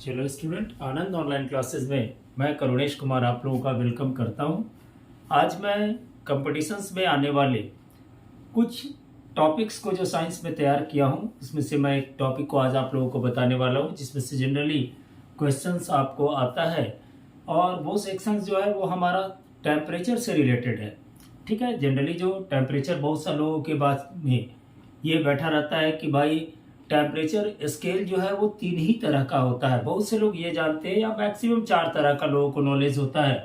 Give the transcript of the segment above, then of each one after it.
चलो स्टूडेंट, आनंद online classes में मैं करुणेश कुमार आप लोगों का वेलकम करता हूं। आज मैं कंपटीशंस में आने वाले कुछ टॉपिक्स को जो साइंस में तैयार किया हूं, उसमें से मैं एक टॉपिक को आज आप लोगों को बताने वाला हूं जिसमें से जनरली क्वेश्चंस आपको आता है। और वो सेक्शंस जो है वो हमारा टेम्परेचर से रिलेटेड है। ठीक है, जनरली जो टेम्परेचर बहुत सा लोगों के बाद में ये बैठा रहता है कि भाई टेम्परेचर स्केल जो है वो 3 ही तरह का होता है। बहुत से लोग ये जानते हैं या मैक्सिमम 4 तरह का लोगों को नॉलेज होता है,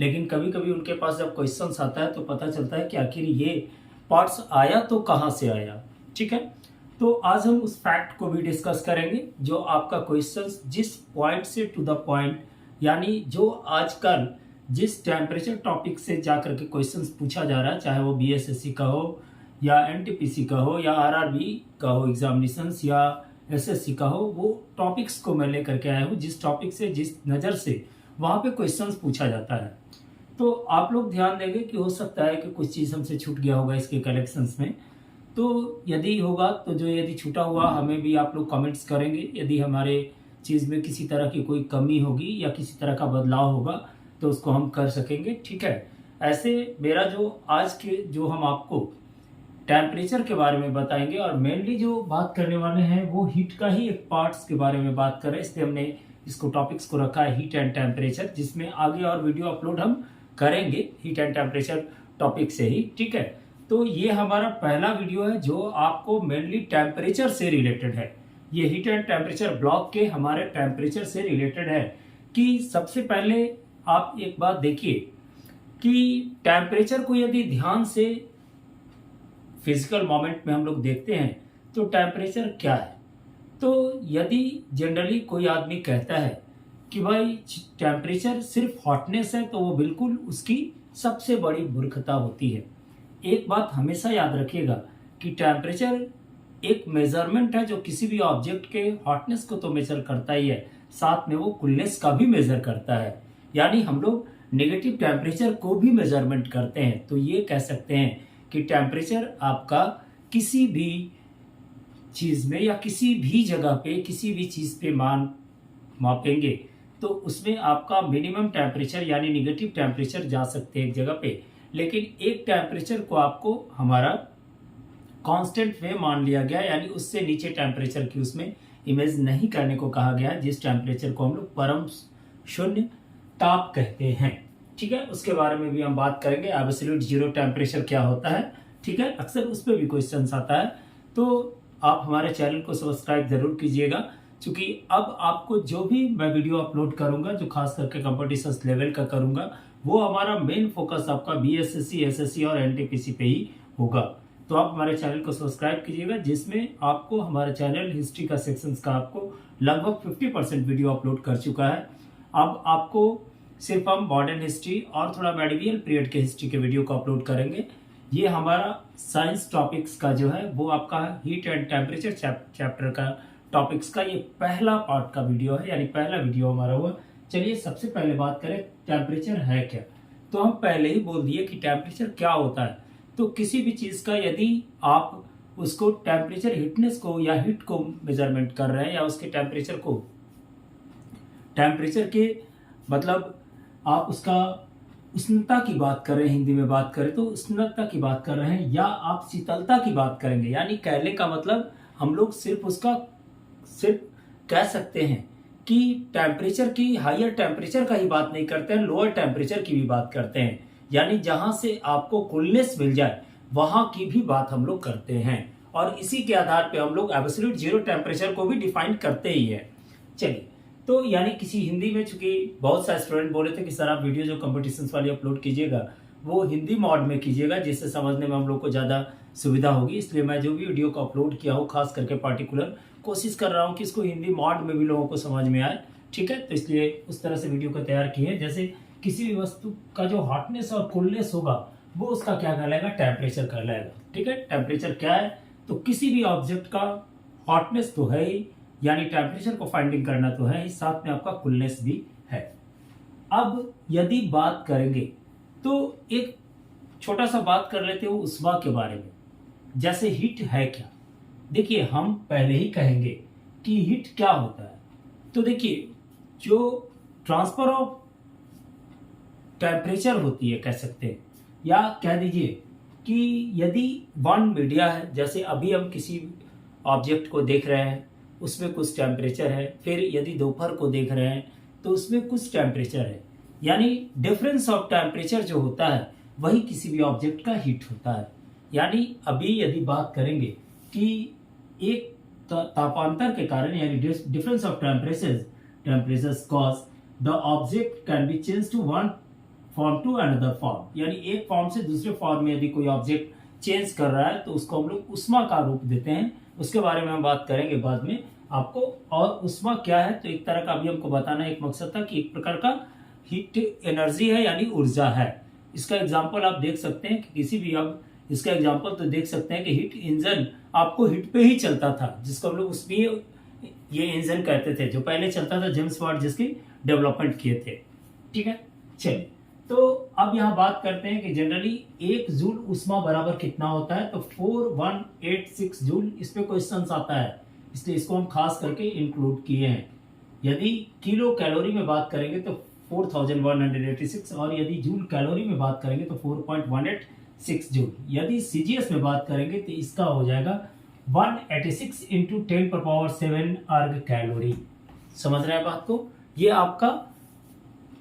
लेकिन कभी कभी उनके पास जब क्वेश्चंस आता है तो पता चलता है कि आखिर ये पार्ट्स आया तो कहाँ से आया। ठीक है, तो आज हम उस फैक्ट को भी डिस्कस करेंगे जो आपका क्वेश्चंस जिस पॉइंट से टू द पॉइंट, यानी जो आजकल जिस टेम्परेचर टॉपिक से जाकर के क्वेश्चंस पूछा जा रहा है, चाहे वो बीएसएससी का हो या एनटीपीसी का हो या आरआरबी का हो एग्जामिनेशंस या एसएससी का हो, वो टॉपिक्स को मैं लेकर के आया हूँ जिस टॉपिक से जिस नज़र से वहाँ पे क्वेश्चंस पूछा जाता है। तो आप लोग ध्यान देंगे कि हो सकता है कि कुछ चीज़ हमसे छूट गया होगा इसके कलेक्शंस में। तो यदि होगा तो जो यदि छूटा हुआ हमें भी आप लोग कमेंट्स करेंगे। यदि हमारे चीज़ में किसी तरह की कोई कमी होगी या किसी तरह का बदलाव होगा तो उसको हम कर सकेंगे। ठीक है, ऐसे मेरा जो आज के जो हम आपको टेम्परेचर के बारे में बताएंगे और मेनली जो बात करने वाले हैं वो हीट का ही एक पार्ट्स के बारे में बात कर रहे हैं, इसलिए हमने इसको टॉपिक्स को रखा है हीट एंड टेम्परेचर, जिसमें आगे और वीडियो अपलोड हम करेंगे हीट एंड टेम्परेचर टॉपिक से ही। ठीक है, तो ये हमारा पहला वीडियो है जो आपको मेनली टेम्परेचर से रिलेटेड है। ये हीट एंड टेम्परेचर ब्लॉक के हमारे टेम्परेचर से रिलेटेड है। कि सबसे पहले आप एक बात देखिए कि टेम्परेचर को यदि ध्यान से फिजिकल मोमेंट में हम लोग देखते हैं तो टेम्परेचर क्या है। तो यदि जनरली कोई आदमी कहता है कि भाई टेम्परेचर सिर्फ हॉटनेस है तो वो बिल्कुल उसकी सबसे बड़ी मूर्खता होती है। एक बात हमेशा याद रखिएगा कि टेम्परेचर एक मेजरमेंट है जो किसी भी ऑब्जेक्ट के हॉटनेस को तो मेजर करता ही है, साथ में वो कूलनेस का भी मेजर करता है। यानी हम लोग नेगेटिव टेम्परेचर को भी मेजरमेंट करते हैं। तो ये कह सकते हैं कि टेम्परेचर आपका किसी भी चीज़ में या किसी भी जगह पे किसी भी चीज़ पे मान मापेंगे तो उसमें आपका मिनिमम टेम्परेचर यानी निगेटिव टेम्परेचर जा सकते हैं एक जगह पे, लेकिन एक टेम्परेचर को आपको हमारा कांस्टेंट में मान लिया गया, यानी उससे नीचे टेम्परेचर की उसमें इमेज नहीं करने को कहा गया, जिस टेम्परेचर को हम लोग परम शून्य ताप कहते हैं। ठीक है, उसके बारे में भी हम बात करेंगे। एब्सोल्यूट जीरो टेम्परेचर क्या होता है। ठीक है, अक्सर उस पर भी क्वेश्चन आता है, तो आप हमारे चैनल को सब्सक्राइब जरूर कीजिएगा, क्योंकि अब आपको जो भी मैं वीडियो अपलोड करूंगा जो खास करके कंपटीशन लेवल का करूंगा वो हमारा मेन फोकस आपका बीएसएससी, एसएससी और एनटीपीसी पे ही होगा। तो आप हमारे चैनल को सब्सक्राइब कीजिएगा, जिसमें आपको हमारा चैनल हिस्ट्री का सेक्शंस का आपको लगभग 50% वीडियो अपलोड कर चुका है। अब आपको सिर्फ हम मॉडर्न हिस्ट्री और थोड़ा मेडिवियल पीरियड के हिस्ट्री के वीडियो को अपलोड करेंगे। ये हमारा साइंस टॉपिक्स का जो है वो आपका हीट एंड टेम्परेचर चैप्टर का टॉपिक्स का ये पहला पार्ट का वीडियो है, यानी पहला वीडियो हमारा हुआ। चलिए सबसे पहले बात करें टेम्परेचर है क्या। तो हम पहले ही बोल दिए कि टेम्परेचर क्या होता है। तो किसी भी चीज का यदि आप उसको टेम्परेचर हीटनेस को या हीट को मेजरमेंट कर रहे हैं या उसके टेम्परेचर को टेम्परेचर के मतलब आप उसका उष्णता की बात कर रहे हैं, हिंदी में बात करें तो उष्णता की बात कर रहे हैं, या आप शीतलता की बात करेंगे, यानी कहने का मतलब हम लोग सिर्फ उसका सिर्फ कह सकते हैं कि टेम्परेचर की हायर टेम्परेचर का ही बात नहीं करते हैं, लोअर टेम्परेचर की भी बात करते हैं, यानी जहां से आपको कूलनेस मिल जाए वहां की भी बात हम लोग करते हैं। और इसी के आधार पे हम लोग एब्सोल्यूट जीरो टेम्परेचर को भी डिफाइन करते ही है। चलिए, तो यानी किसी हिंदी में, चूंकि बहुत सारे स्टूडेंट बोले थे कि सर आप वीडियो जो कंपटीशन वाली अपलोड कीजिएगा वो हिंदी मॉड में कीजिएगा जिससे समझने में हम लोग को ज़्यादा सुविधा होगी, इसलिए मैं जो भी वीडियो को अपलोड किया हूँ खास करके पार्टिकुलर कोशिश कर रहा हूँ कि इसको हिंदी मॉड में भी लोगों को समझ में आए। ठीक है, तो इसलिए उस तरह से वीडियो को तैयार किए हैं। जैसे किसी भी वस्तु का जो हॉटनेस और कूलनेस होगा वो उसका क्या कहलाएगा, टेम्परेचर कहलाएगा। ठीक है, टेम्परेचर क्या है, तो किसी भी ऑब्जेक्ट का हॉटनेस तो है ही, यानी टेम्परेचर को फाइंडिंग करना तो है ही, साथ में आपका कूलनेस भी है। अब यदि बात करेंगे तो एक छोटा सा बात कर लेते हो ऊष्मा के बारे में। जैसे हीट है क्या, देखिए हम पहले ही कहेंगे कि हीट क्या होता है। तो देखिए जो ट्रांसफर ऑफ टेम्परेचर होती है कह सकते हैं, या कह दीजिए कि यदि वन मीडिया है, जैसे अभी हम किसी ऑब्जेक्ट को देख रहे हैं उसमें कुछ टेम्परेचर है, फिर यदि दोपहर को देख रहे हैं तो उसमें कुछ टेम्परेचर है, यानी डिफरेंस ऑफ टेम्परेचर जो होता है वही किसी भी ऑब्जेक्ट का हीट होता है। यानी अभी यदि बात करेंगे कि एक तापांतर के कारण यानी difference of temperatures cause the object can be change to one form to another form, यानी एक फॉर्म से दूसरे फॉर्म में यदि कोई ऑब्जेक्ट चेंज कर रहा है तो उसको हम लोग उष्मा का रूप देते हैं। उसके बारे में हम बात करेंगे बाद में आपको। और उष्मा क्या है, तो एक तरह का अभी हमको बताना एक मकसद था कि एक प्रकार का हीट एनर्जी है यानी ऊर्जा है। इसका एग्जाम्पल आप देख सकते हैं कि किसी भी, अब इसका एग्जाम्पल तो देख सकते हैं कि हीट इंजन आपको हीट पे ही चलता था, जिसको हम लोग उसमें ये इंजन कहते थे, जो पहले चलता था जेम्स वाट जिसकी डेवलपमेंट किए थे। ठीक है, चलिए तो अब यहाँ बात करते हैं कि जनरली 1 जूल उष्मा बराबर कितना होता है, तो 4186 जूल। इस पे क्वेश्चन आता है, इसलिए इसको हम खास करके इंक्लूड किए हैं। यदि किलो कैलोरी में बात करेंगे तो 4186, और यदि जूल कैलोरी में बात करेंगे तो 4.186 जूल। यदि सीजीएस में बात करेंगे तो इसका हो जाएगा 186 इंटू 10⁻7 अर्ग कैलोरी। समझ रहे हैं बात को? ये आपका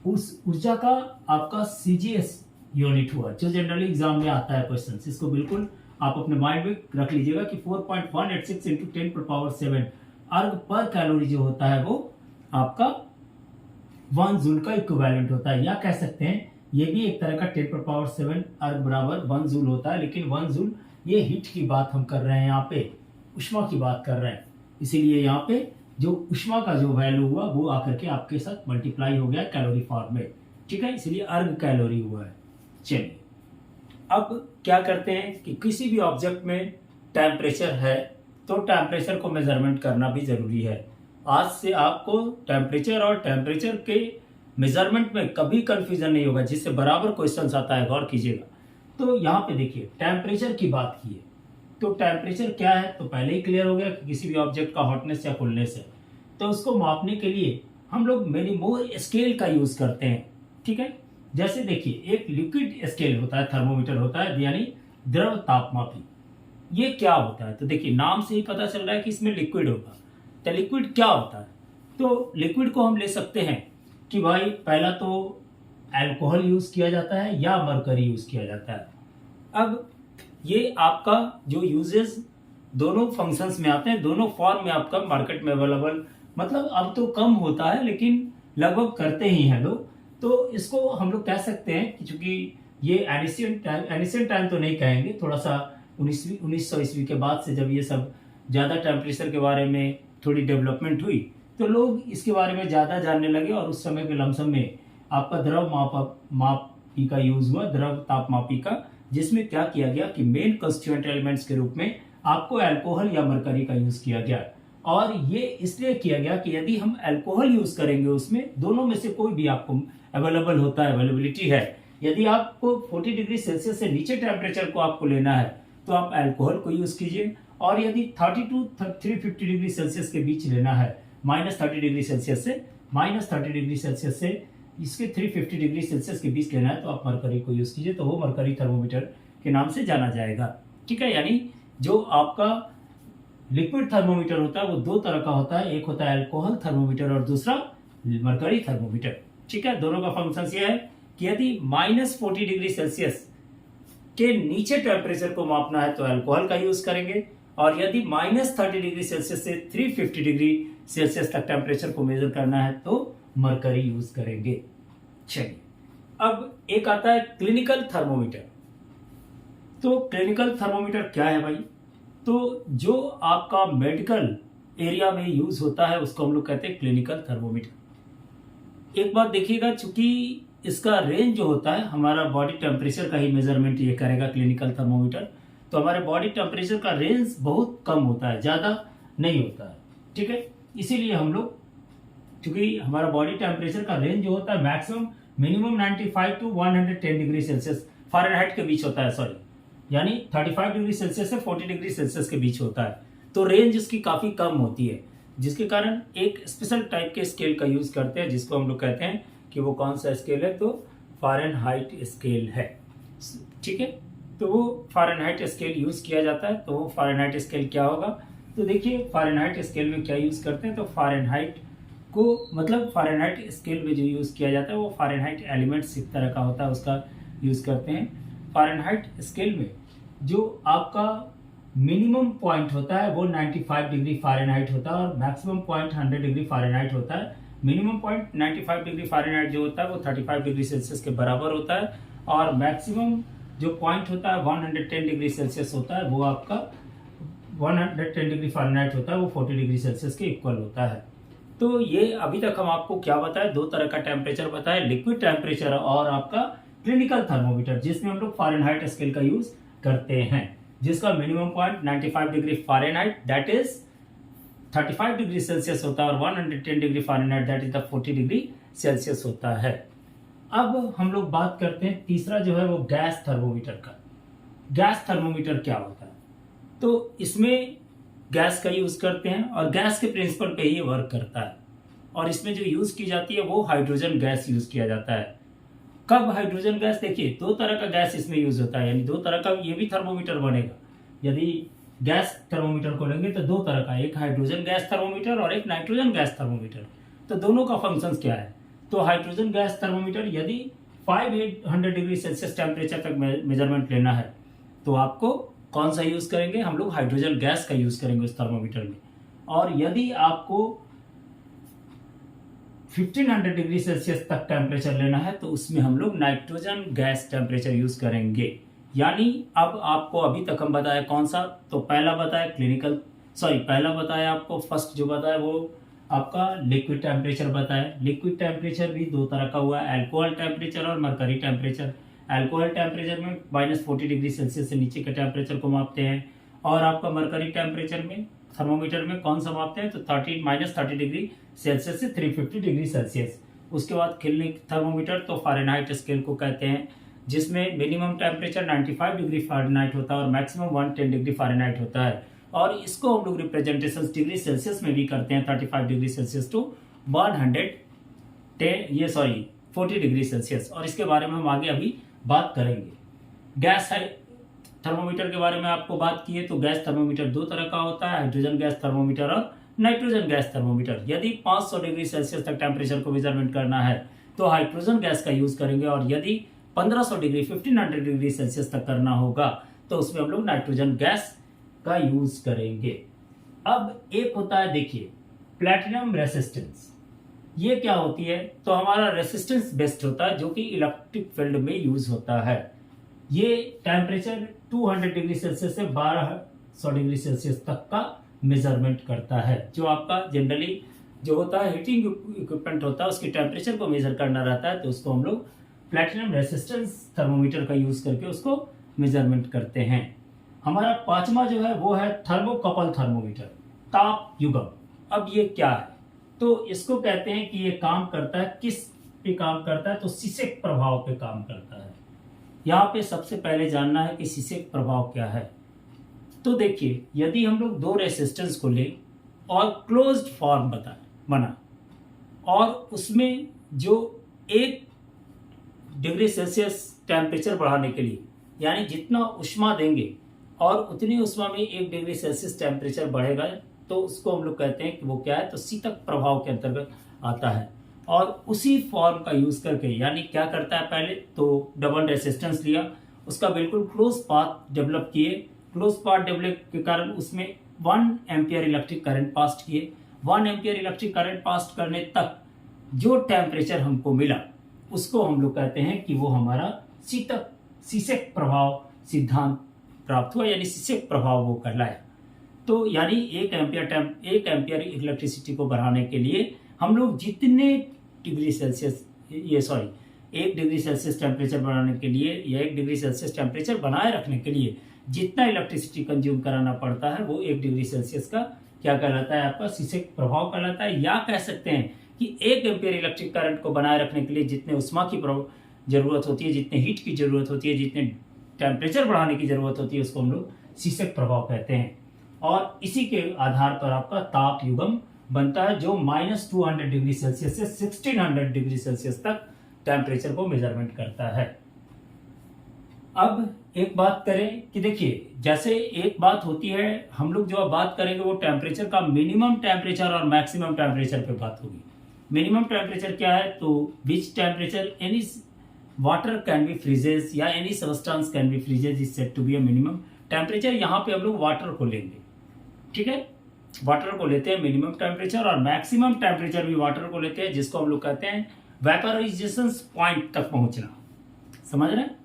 उस ऊर्जा का आपका सीजीएस यूनिट हुआ, जो जनरली एग्जाम में आता है क्वेश्चन। इसको बिल्कुल आप अपने माइंड में रख लीजिएगा कि 4.186 इंटू 10⁻7 अर्ग पर कैलोरी जो होता है वो आपका 1 जूल का इक्विवेलेंट होता है, या कह सकते हैं ये भी एक तरह का 10⁻7 अर्ग बराबर 1 जूल होता है। लेकिन 1 जूल ये हीट की बात हम कर रहे हैं, यहाँ पे उष्मा की बात कर रहे हैं, इसीलिए यहाँ पे जो उष्मा का जो वैल्यू हुआ वो आकर के आपके साथ मल्टीप्लाई हो गया कैलोरी फॉर्म में। ठीक है, इसलिए अर्ग कैलोरी हुआ है। चलिए अब क्या करते हैं कि किसी भी ऑब्जेक्ट में टेम्परेचर है तो टेम्परेचर को मेजरमेंट करना भी जरूरी है। आज से आपको टेम्परेचर और टेम्परेचर के मेजरमेंट में कभी कंफ्यूजन नहीं होगा, जिससे बराबर क्वेश्चन आता है, गौर कीजिएगा। तो यहाँ पे देखिए टेम्परेचर की बात की है, तो टेम्परेचर क्या है तो पहले ही क्लियर हो गया कि किसी भी ऑब्जेक्ट का हॉटनेस या कूलनेस है। तो उसको मापने के लिए हम लोग मिलीमोल स्केल का यूज करते हैं। ठीक है, जैसे देखिए एक लिक्विड स्केल होता है, थर्मोमीटर होता है, यानी द्रव तापमापी। ये क्या होता है, तो देखिए नाम से ही पता चल रहा है कि इसमें लिक्विड होगा। तो लिक्विड क्या होता है, तो लिक्विड को हम ले सकते हैं कि भाई पहला तो अल्कोहल यूज किया जाता है या मरकरी यूज किया जाता है। अब ये आपका जो यूजेस दोनों फंक्शंस में आते हैं, दोनों फॉर्म में आपका मार्केट में अवेलेबल, मतलब अब तो कम होता है लेकिन लगभग करते ही हैं लोग। तो इसको हम लोग कह सकते हैं कि चूंकि ये एनिशियंट टाइम तो नहीं कहेंगे, थोड़ा सा 1900 ईस्वी के बाद से जब ये सब ज़्यादा टेम्परेचर के बारे में थोड़ी डेवलपमेंट हुई तो लोग इसके बारे में ज़्यादा जानने लगे, और उस समय के लमसम में आपका द्रव मापी का यूज हुआ, द्रव तापमापी का, जिसमें क्या किया गया कि मेन कंस्टिट्यूएंट एलिमेंट्स के रूप में आपको अल्कोहल या मरकरी का यूज किया गया। और ये इसलिए किया गया कि यदि हम अल्कोहल यूज करेंगे, उसमें दोनों में से कोई भी आपको अवेलेबल होता है, अवेलेबिलिटी है। यदि आपको 40 डिग्री सेल्सियस से नीचे टेम्परेचर को आपको लेना है तो आप अल्कोहल को यूज कीजिए, और यदि 30 टू 350 डिग्री सेल्सियस के बीच लेना है, -30 डिग्री सेल्सियस से -30 डिग्री सेल्सियस से इसके 350 डिग्री सेल्सियस के बीच लेना है तो आप मरकरी को यूज कीजिए, तो वो मरकरी थर्मोमीटर के नाम से जाना जाएगा। ठीक है, यानी जो आपका लिक्विड थर्मोमीटर होता है वो 2 तरह का होता है, एक होता है अल्कोहल थर्मोमीटर और दूसरा मरकरी थर्मोमीटर। ठीक है, दोनों का फंक्शन ये है कि यदि -40 डिग्री सेल्सियस के नीचे टेम्परेचर को मापना है तो अल्कोहल का यूज करेंगे, और यदि -30 डिग्री सेल्सियस से 350 डिग्री सेल्सियस तक टेम्परेचर को मेजर करना है तो मरकरी यूज करेंगे। चलिए अब एक आता है क्लिनिकल थर्मोमीटर। तो क्लिनिकल थर्मोमीटर क्या है भाई, तो जो आपका मेडिकल एरिया में यूज होता है उसको हम लोग कहते हैं क्लिनिकल थर्मोमीटर। एक बात देखिएगा, चूंकि इसका रेंज जो होता है हमारा बॉडी टेम्परेचर का ही मेजरमेंट ये करेगा क्लिनिकल थर्मोमीटर, तो हमारे बॉडी टेम्परेचर का रेंज बहुत कम होता है, ज़्यादा नहीं होता है। ठीक है, इसीलिए हम लोग, क्योंकि हमारा बॉडी टेम्परेचर का रेंज जो होता है maximum minimum 95 to 110 degree Celsius Fahrenheit के बीच होता है, सॉरी, यानी 35 डिग्री सेल्सियस से 40 डिग्री सेल्सियस के बीच होता है, तो रेंज इसकी काफ़ी कम होती है। जिसके कारण एक स्पेशल टाइप के स्केल का यूज करते हैं, जिसको हम लोग कहते हैं कि वो कौन सा स्केल है, तो फ़ारेनहाइट स्केल है। ठीक है, तो वो फ़ारेनहाइट स्केल यूज किया जाता है। तो वो फ़ारेनहाइट स्केल क्या होगा, तो देखिए फ़ारेनहाइट स्केल में क्या यूज करते हैं, तो फ़ारेनहाइट को मतलब फ़ारेनहाइट स्केल में जो यूज किया जाता है वो फ़ारेनहाइट एलिमेंट्स एक तरह का होता है, उसका यूज करते हैं। फ़ारेनहाइट स्केल में जो आपका मिनिमम पॉइंट होता है वो 95 डिग्री फ़ारेनहाइट होता है और मैक्सिमम पॉइंट 100 डिग्री फ़ारेनहाइट होता है। मिनिमम पॉइंट 95 डिग्री फ़ारेनहाइट जो होता है वो 35 डिग्री सेल्सियस के बराबर होता है और मैक्सिमम जो पॉइंट होता है 110 डिग्री सेल्सियस होता है, वो आपका 110 डिग्री फ़ारेनहाइट होता है, वो 40 डिग्री सेल्सियस के इक्वल होता है। तो ये अभी तक हम आपको क्या बताए, दो तरह का टेम्परेचर बताए, लिक्विड टेम्परेचर और आपका क्लिनिकल थर्मोमीटर, जिसमें हम लोग फ़ारेनहाइट स्केल का यूज करते हैं, जिसका minimum point 95 degree Fahrenheit that is 35 degree Celsius होता है और 110 degree Fahrenheit that is the 40 degree Celsius होता है। अब हम लोग बात करते हैं तीसरा जो है वो गैस थर्मोमीटर का। गैस थर्मोमीटर क्या होता है, तो इसमें गैस का यूज करते हैं और गैस के प्रिंसिपल पे ही वर्क करता है और इसमें जो यूज की जाती है वो हाइड्रोजन गैस यूज किया जाता है। कब हाइड्रोजन गैस, देखिए दो तरह का गैस इसमें यूज होता है, यानी दो तरह का ये भी थर्मोमीटर बनेगा। यदि गैस थर्मोमीटर को लेंगे तो दो तरह का, एक हाइड्रोजन गैस थर्मोमीटर और एक नाइट्रोजन गैस थर्मोमीटर। तो दोनों का फंक्शन क्या है, तो हाइड्रोजन गैस थर्मोमीटर यदि 500 डिग्री सेल्सियस टेम्परेचर तक मेजरमेंट लेना है तो आपको कौन सा यूज करेंगे, हम लोग हाइड्रोजन गैस का यूज करेंगे उस थर्मोमीटर में। और यदि आपको 1500 डिग्री सेल्सियस तक टेम्परेचर लेना है तो उसमें हम लोग नाइट्रोजन गैस टेम्परेचर यूज करेंगे। यानी अब आपको अभी तक हम बताया कौन सा, तो पहला बताया आपको फर्स्ट जो बताया वो आपका लिक्विड टेम्परेचर बताया। लिक्विड टेम्परेचर भी दो तरह का हुआ, अल्कोहल टेम्परेचर और मरकरी टेम्परेचर। अल्कोहल टेम्परेचर में -40 डिग्री सेल्सियस से नीचे के टेम्परेचर को मापते हैं और आपका मरकरी टेम्परेचर में थर्मोमीटर में कौन सा मापते हैं, तो -30 डिग्री सेल्सियस से 350 डिग्री सेल्सियस। उसके बाद क्लिनिक थर्मोमीटर तो फ़ारेनहाइट स्केल को कहते हैं, जिसमें मिनिमम टेम्परेचर 95 डिग्री फ़ारेनहाइट होता है और मैक्सिमम 110 डिग्री फ़ारेनहाइट होता है। और इसको हम लोग रिप्रेजेंटेशन डिग्री सेल्सियस में भी करते हैं, 35 degree Celsius to 40 degree Celsius. और इसके बारे में हम आगे अभी बात करेंगे। गैस थर्मोमीटर के बारे में आपको बात की है, तो गैस थर्मोमीटर दो तरह का होता है, हाइड्रोजन गैस थर्मोमीटर और नाइट्रोजन गैस थर्मोमीटर। यदि 500 डिग्री सेल्सियस तक टेम्परेचर को मेजरमेंट करना है तो हाइड्रोजन गैस का यूज करेंगे और यदि 1500 डिग्री 1500 डिग्री सेल्सियस तक करना होगा तो उसमें हम लोग नाइट्रोजन गैस का यूज करेंगे। अब एक होता है, देखिए प्लैटिनम रेसिस्टेंस, ये क्या होती है, तो हमारा रेसिस्टेंस बेस्ड होता है जो कि इलेक्ट्रिक फील्ड में यूज होता है। ये टेम्परेचर 200 डिग्री सेल्सियस से 1200 डिग्री सेल्सियस तक का मेजरमेंट करता है। जो आपका जनरली जो होता है हीटिंग इक्विपमेंट होता है उसके टेम्परेचर को मेजर करना रहता है, तो उसको हम लोग प्लैटिनम रेसिस्टेंस थर्मोमीटर का यूज करके उसको मेजरमेंट करते हैं। हमारा पांचवा जो है वो है थर्मोकपल थर्मोमीटर, ताप युग्म। अब ये क्या है, तो इसको कहते हैं कि ये काम करता है, किस पे काम करता है, तो सिसेक प्रभाव पे काम करता है। यहाँ पे सबसे पहले जानना है कि सिसेक प्रभाव क्या है। तो देखिए यदि हम लोग दो रेसिस्टेंस को ले और क्लोज्ड फॉर्म बना और उसमें जो 1 डिग्री सेल्सियस टेम्परेचर बढ़ाने के लिए, यानी जितना उष्मा देंगे और उतनी उष्मा में 1 डिग्री सेल्सियस टेम्परेचर बढ़ेगा, तो उसको हम लोग कहते हैं कि वो क्या है, तो शीतक प्रभाव के अंतर्गत आता है। और उसी फॉर्म का यूज करके, यानी क्या करता है, पहले तो डबल रेसिस्टेंस लिया, उसका बिल्कुल क्लोज पाथ डेवलप किए, क्लोज पाथ डेवलप के कारण उसमें 1 एम्पियर इलेक्ट्रिक करंट पास किए। 1 एम्पियर इलेक्ट्रिक करंट पास करने तक जो टेम्परेचर हमको मिला उसको हम लोग कहते हैं कि वो हमारा सिसेक प्रभाव सिद्धांत प्राप्त हुआ, यानी सिसेक प्रभाव वो कहलाया। तो यानी 1 एम्पियर इलेक्ट्रिसिटी को बढ़ाने के लिए हम लोग जितने degree Celsius 1 degree Celsius temperature बढ़ाने के लिए या 1 डिग्री सेल्सियस टेम्परेचर बनाए रखने के लिए जितना इलेक्ट्रिसिटी कंज्यूम कराना पड़ता है वो 1 डिग्री सेल्सियस का क्या कहलाता है, आपका सिसेक प्रभाव कहलाता है। या कह सकते हैं कि 1 एम्पियर इलेक्ट्रिक करंट को बनाए रखने के लिए जितने उष्मा की जरूरत होती है, जितने हीट की जरूरत होती है, जितने टेम्परेचर बढ़ाने की जरूरत होती है, उसको हम लोग सिसेक प्रभाव कहते हैं। और इसी के आधार पर आपका ताप युग्म बनता है जो -200 डिग्री सेल्सियस से 1600 डिग्री सेल्सियस तक टेम्परेचर को मेजरमेंट करता है। अब एक बात करें कि देखिए, जैसे एक बात होती है, हम लोग जो अब बात करेंगे वो टेम्परेचर का मिनिमम टेम्परेचर और मैक्सिमम टेम्परेचर पे बात होगी। मिनिमम टेम्परेचर क्या है, तो which temperature any water can be freezes या any substance can be freezes is said to be a minimum temperature. यहाँ पे हम लोग वाटर को लेंगे, ठीक है, वाटर को लेते हैं मिनिमम टेम्परेचर, और मैक्सिमम टेम्परेचर भी वाटर को लेते हैं, जिसको हम लोग कहते हैं वेपराइजेशन पॉइंट तक पहुंचना। समझ रहे हैं?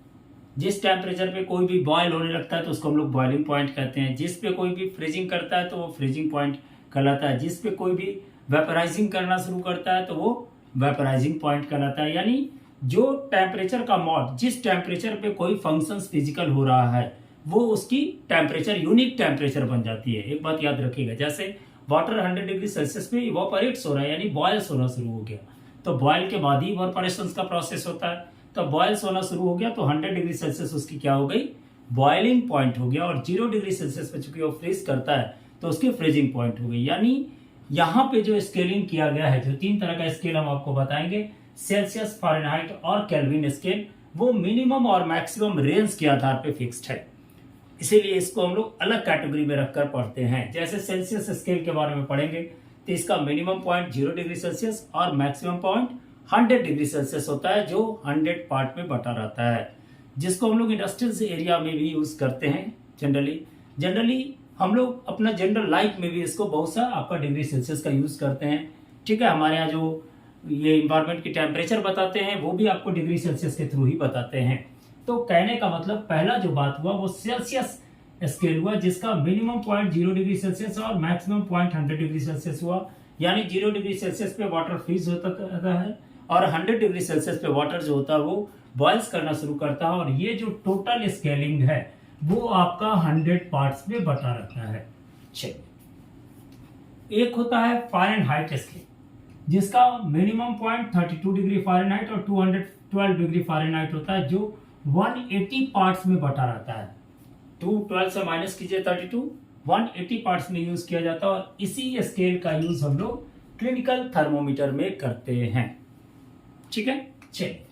जिस टेम्परेचर पे कोई भी बॉयल होने लगता है तो उसको हम लोग बॉइलिंग पॉइंट कहते हैं। जिस पे कोई भी फ्रीजिंग करता है तो वो फ्रीजिंग पॉइंट कहलाता है। जिस पे कोई भी वेपराइजिंग करना शुरू करता है तो वो वेपराइजिंग पॉइंट कहलाता है। यानी जो टेम्परेचर का मॉड, जिस टेम्परेचर पे कोई फंक्शन फिजिकल हो रहा है, वो उसकी टेम्परेचर यूनिक टेम्परेचर बन जाती है। एक बात याद रखिएगा, जैसे वाटर 100 डिग्री सेल्सियस पे इवापोरेट्स हो रहा है, यानी बॉयल्स होना शुरू हो गया, तो बॉयल के बाद ही इवापोरेशन का प्रोसेस होता है। तो बॉयल्स होना शुरू हो गया तो 100 डिग्री सेल्सियस उसकी क्या हो गई, बॉइलिंग पॉइंट हो गया, और 0 डिग्री सेल्सियस पे चूंकि वो फ्रीज करता है तो उसकी फ्रीजिंग पॉइंट हो गई। यानी यहाँ पे जो स्केलिंग किया गया है, जो 3 तरह का स्केल हम आपको बताएंगे, सेल्सियस, फारेनहाइट और केल्विन स्केल, वो मिनिमम और मैक्सिमम रेंज के आधार पे फिक्स्ड है। इसीलिए इसको हम लोग अलग कैटेगरी में रखकर पढ़ते हैं। जैसे सेल्सियस स्केल के बारे में पढ़ेंगे तो इसका मिनिमम पॉइंट 0 डिग्री सेल्सियस और मैक्सिमम पॉइंट 100 डिग्री सेल्सियस होता है, जो 100 पार्ट में बटा रहता है, जिसको हम लोग इंडस्ट्रियल एरिया में भी यूज करते हैं। जनरली हम लोग अपना जनरल लाइफ में भी इसको बहुत सा आपका डिग्री सेल्सियस का यूज करते हैं। ठीक है, हमारे यहाँ जो ये इन्वायरमेंट की टेम्परेचर बताते हैं वो भी आपको डिग्री सेल्सियस के थ्रू ही बताते हैं। तो कहने का मतलब पहला जो बात हुआ वो सेल्सियस स्केल हुआ, जिसका मिनिमम पॉइंट 0 डिग्री सेल्सियस और मैक्सिमम पॉइंट 100 डिग्री सेल्सियस हुआ। यानी 0 डिग्री सेल्सियस पे वाटर फ्रीज होता है और 100 डिग्री सेल्सियस पे वाटर जो होता है वो बॉइल्स करना शुरू करता है, और ये जो टोटल स्केलिंग है वो आपका 100 पार्ट्स में बटा रहता है। चलिए, एक होता है फारेनहाइट स्केल, जिसका मिनिमम पॉइंट 32 डिग्री फारेनहाइट और 212 डिग्री फारेनहाइट होता है, जो 180 पार्ट्स में बटा रहता है। 212 से माइनस कीजिए 32, 180 पार्ट्स में यूज किया जाता है, और इसी स्केल का यूज हम लोग क्लिनिकल थर्मोमीटर में करते हैं। ठीक है, चलिए,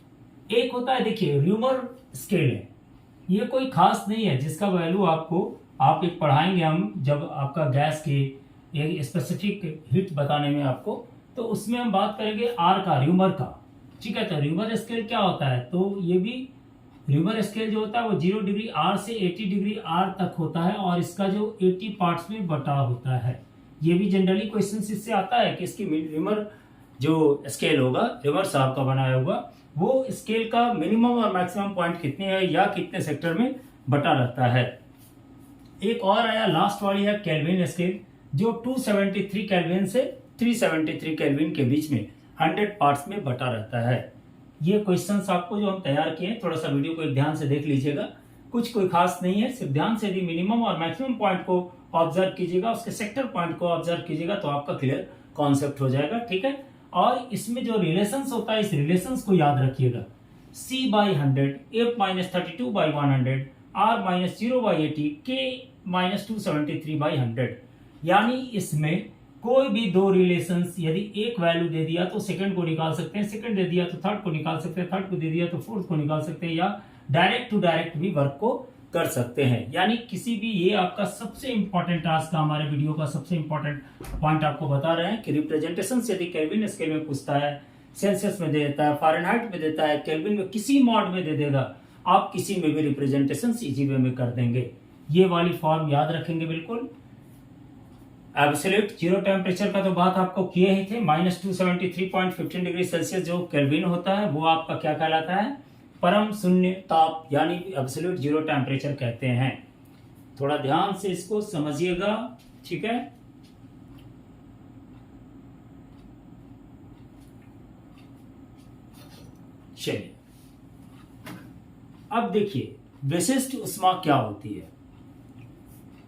एक होता है, देखिए, र्यूमर स्केल है। ये कोई खास नहीं है, जिसका वैल्यू आपको आप एक पढ़ाएंगे हम जब आपका गैस की एक स्पेसिफिक हिट बताने में आपको, तो उसमें हम बात करेंगे आर का, र्यूमर का। ठीक है, तो र्यूमर स्केल क्या होता है, तो ये भी र्यूमर स्केल जो होता है वो 0 डिग्री आर से 80 डिग्री आर तक होता है, और इसका जो 80 पार्ट्स में बटा होता है। ये भी जनरली क्वेश्चन इससे आता है कि इसकी र्यूमर जो स्केल होगा, र्यूमर साहब का बनाया होगा, वो स्केल का मिनिमम और मैक्सिमम पॉइंट कितने है या कितने सेक्टर में बटा रहता है। एक और आया, लास्ट वाली है केल्विन स्केल, जो 273 केल्विन से 373 केल्विन के बीच में 100 पार्ट्स में बटा रहता है। ये क्वेश्चंस आपको जो हम तैयार किए हैं, थोड़ा सा वीडियो को एक ध्यान से देख लीजिएगा, कुछ कोई खास नहीं है, सिर्फ ध्यान से भी मिनिमम और मैक्सिमम पॉइंट को ऑब्जर्व कीजिएगा, उसके सेक्टर पॉइंट को ऑब्जर्व कीजिएगा, तो आपका क्लियर कॉन्सेप्ट हो जाएगा। ठीक है, और इसमें जो रिलेशंस होता है, इस रिलेशंस को याद रखिएगा, C/100, F-32/100, R-0/80, K-273/100। यानी इसमें कोई भी दो रिलेशंस, यदि एक वैल्यू दे दिया तो सेकंड को निकाल सकते हैं, सेकंड दे दिया तो थर्ड को निकाल सकते हैं, थर्ड को दे दिया तो फोर्थ को निकाल सकते हैं, या डायरेक्ट टू डायरेक्ट भी वर्क को कर सकते हैं। यानी किसी भी, ये आपका सबसे इंपॉर्टेंट टास्क का, हमारे वीडियो का सबसे इंपॉर्टेंट पॉइंट आपको बता रहे हैं कि रिप्रेजेंटेशन यदि केल्विन स्केल में पूछता है, सेल्सियस में दे देता है, फारेनहाइट में देता है, केल्विन में किसी मॉड में दे देगा, आप किसी में भी रिप्रेजेंटेशन इजी वे में कर देंगे। ये वाली फॉर्म याद रखेंगे बिल्कुल। एब्सोल्यूट जीरो टेम्परेचर का तो बात आपको किए ही थे, -273.15 डिग्री सेल्सियस जो केल्विन होता है वो आपका क्या कहलाता है, परम शून्य ताप, यानी एब्सोल्यूट जीरो टेम्परेचर कहते हैं। थोड़ा ध्यान से इसको समझिएगा। ठीक है, चलिए, अब देखिए विशिष्ट ऊष्मा क्या होती है।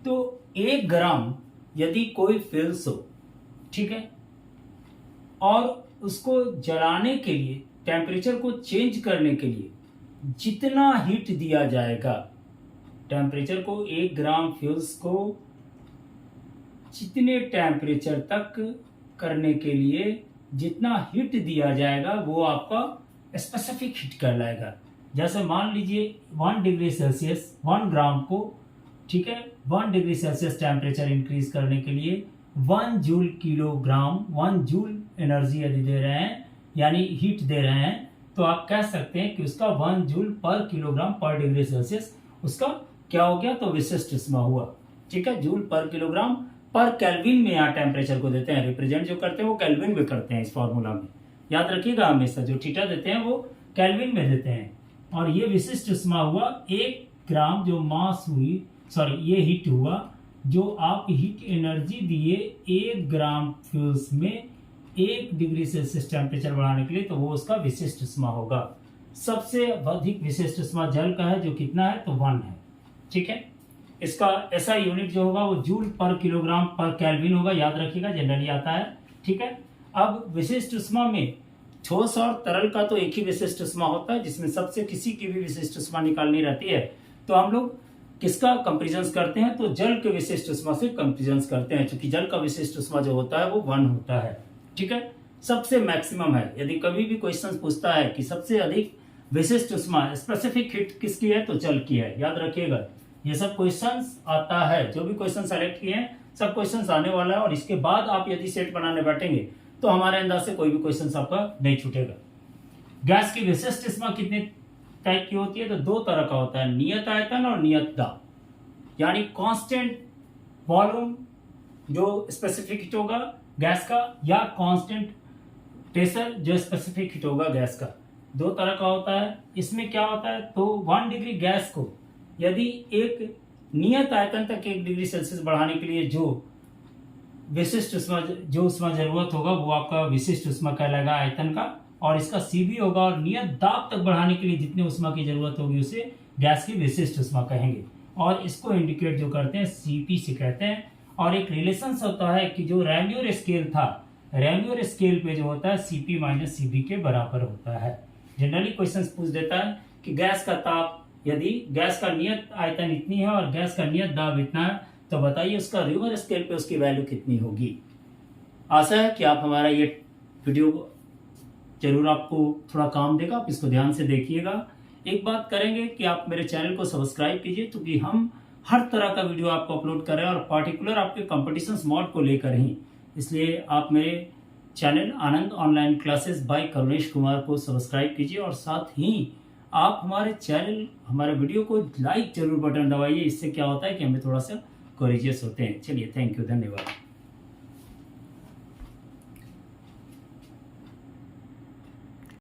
तो 1 ग्राम यदि कोई फिल्स हो, ठीक है, और उसको जलाने के लिए, टेम्परेचर को चेंज करने के लिए जितना हीट दिया जाएगा, टेम्परेचर को 1 ग्राम फ्यूल्स को जितने टेम्परेचर तक करने के लिए जितना हीट दिया जाएगा वो आपका स्पेसिफिक हीट कहलाएगा। जैसे मान लीजिए 1 डिग्री सेल्सियस 1 ग्राम को, ठीक है, 1 डिग्री सेल्सियस टेम्परेचर इंक्रीज करने के लिए 1 जूल किलोग्राम 1 जूल एनर्जी यदि दे रहे हैं, यानी हीट दे रहे हैं, तो आप कह सकते हैं कि उसका 1 जूल पर किलोग्राम पर डिग्री सेल्सियस उसका क्या हो गया, तो विशिष्ट ऊष्मा हुआ। ठीक है, जूल पर किलोग्राम पर केल्विन में यहाँ टेम्परेचर को देते हैं, रिप्रेजेंट जो करते हैं वो केल्विन में करते हैं इस फॉर्मूला में, याद रखिएगा हमेशा जो थीटा देते हैं वो केल्विन में देते हैं। और ये विशिष्ट ऊष्मा हुआ 1 ग्राम जो मास हुई, सॉरी ये हीट हुआ जो आप हीट एनर्जी दिए 1 ग्राम फ्यूल्स में 1 डिग्री सेल्सियस टेम्परेचर बढ़ाने के लिए, तो वो उसका विशिष्ट ऊष्मा होगा। सबसे अधिक विशिष्ट ऊष्मा जल का है जो कितना है, तो 1 है। ठीक है, इसका ऐसा यूनिट जो होगा वो जूल पर किलोग्राम पर केल्विन होगा, याद रखिएगा, जनरली आता है। ठीक है, अब विशिष्ट ऊष्मा में ठोस और तरल का तो एक ही विशिष्ट ऊष्मा होता है जिसमें सबसे किसी की भी विशिष्ट ऊष्मा निकालनी रहती है, तो हम लोग किसका कंपेरिजन करते हैं, तो जल के विशिष्ट ऊष्मा से कंपेरिजन करते हैं, क्योंकि जल का विशिष्ट ऊष्मा जो होता है वो 1 होता है। ठीक है, सबसे मैक्सिमम है। यदि कभी भी क्वेश्चन पूछता है कि सबसे अधिक विशिष्ट ऊष्मा स्पेसिफिक हीट किसकी है, तो जल की है, याद रखिएगा। ये सब क्वेश्चंस आता है, जो भी क्वेश्चन सेलेक्ट किए हैं सब क्वेश्चंस आने वाला है, और इसके बाद आप यदि सेट बनाने बैठेंगे तो हमारे अंदाज से कोई भी क्वेश्चन आपका नहीं छूटेगा। गैस की विशिष्ट ऊष्मा कितने टाइप की होती है, तो 2 तरह का होता है, नियत आयतन और नियत दाब, यानी कांस्टेंट वॉल्यूम जो स्पेसिफिक हीट होगा गैस का, या कांस्टेंट प्रेशर जो स्पेसिफिक हीट होगा गैस का। 2 तरह का होता है। इसमें क्या होता है, तो 1 डिग्री गैस को यदि एक नियत आयतन तक 1 डिग्री सेल्सियस बढ़ाने के लिए जो विशिष्ट ऊष्मा जो ऊष्मा जरूरत होगा वो आपका विशिष्ट ऊष्मा कहलाएगा आयतन का, और इसका सीबी होगा, और नियत दाब तक बढ़ाने के लिए जितनी ऊष्मा की जरूरत होगी उसे गैस की विशिष्ट ऊष्मा कहेंगे, और इसको इंडिकेट जो करते हैं सीपी से कहते हैं। और एक रिलेशन होता है कि जो रैम्योर स्केल था, रैम्योर स्केल पे जो होता है सीपी माइनस सीबी के बराबर होता है। जनरली क्वेश्चन पूछ देता है कि गैस का ताप, यदि गैस का नियत आयतन इतनी है और गैस का नियत दाब इतना है, तो बताइए उसका रिवर स्केल पे उसकी वैल्यू कितनी होगी। आशा है कि आप हमारा ये वीडियो जरूर आपको थोड़ा काम देगा, आप इसको ध्यान से देखिएगा। एक बात करेंगे कि आप मेरे चैनल को सब्सक्राइब कीजिए, क्योंकि हम हर तरह का वीडियो आपको अपलोड कर रहे हैं, और पार्टिकुलर आपके कॉम्पिटिशन्स मोड को लेकर ही, इसलिए आप मेरे चैनल आनंद online classes bye Karunesh Kumar को सब्सक्राइब कीजिए, और साथ ही आप हमारे चैनल हमारे वीडियो को लाइक जरूर बटन दबाइए। इससे क्या होता है कि हमें थोड़ा सा कोरिजियस होते हैं। चलिए, थैंक यू, धन्यवाद।